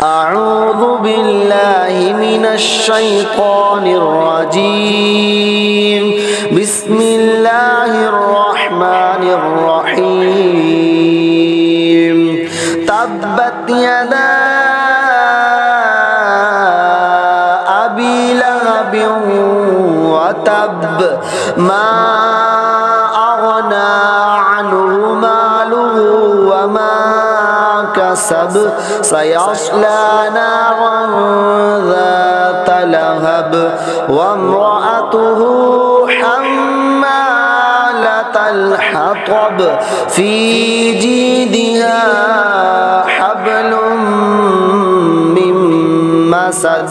أعوذ بالله من الشيطان الرجيم بسم الله الرحمن الرحيم تبت يدا أبي لهب وتب ما أغنى عنه ماله وما كسب سيصلى نارا ذات لهب وامرأته حمالة الحطب في جيدها حبل من مسد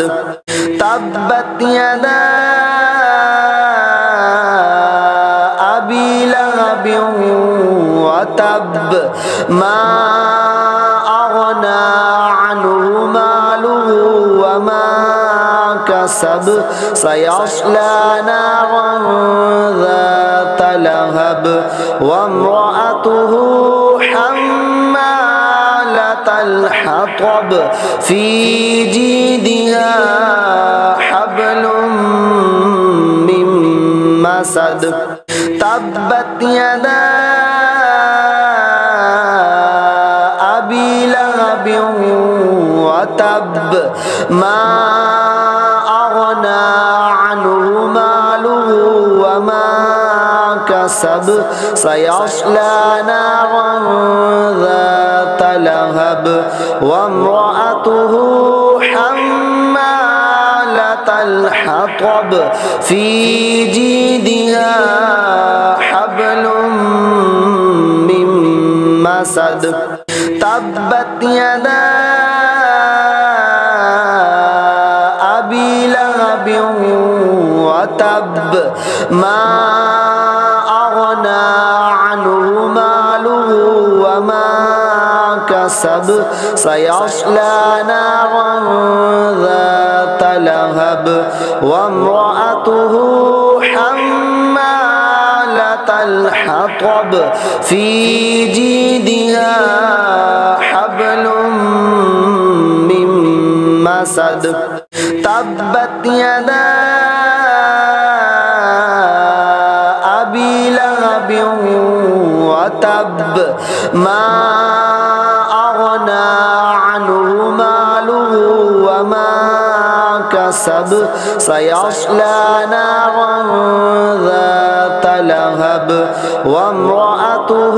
تبت يدا أبي لهب وتب ما أغنى عنه ماله وما كسب سيصلى نارا ذات لهب وامرأته حمالة الحطب في جيدها حبل من مسد تبت يدا أبي لهب وتب ما أغنى عنه ماله وما كسب سيصلى نارا ذات لهب وامرأته حمالة الحطب في جيدها حبل من مسد تبت يدا أبي لهب وتب ما أغنى عنه ماله وما كسب سيصلى نارا ذات لهب وامرأته حمالة الحطب في جيدها حبل من مسد تبت يدا أبي لهب وتب ما أغنى عنه ماله وما كسب سيصلى نارا ذات لهب وامرأته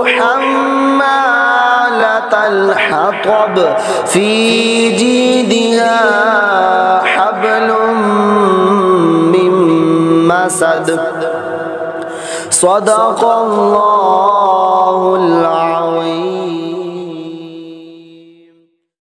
حمالة الحطب في جيدها حبل من مسد صدق الله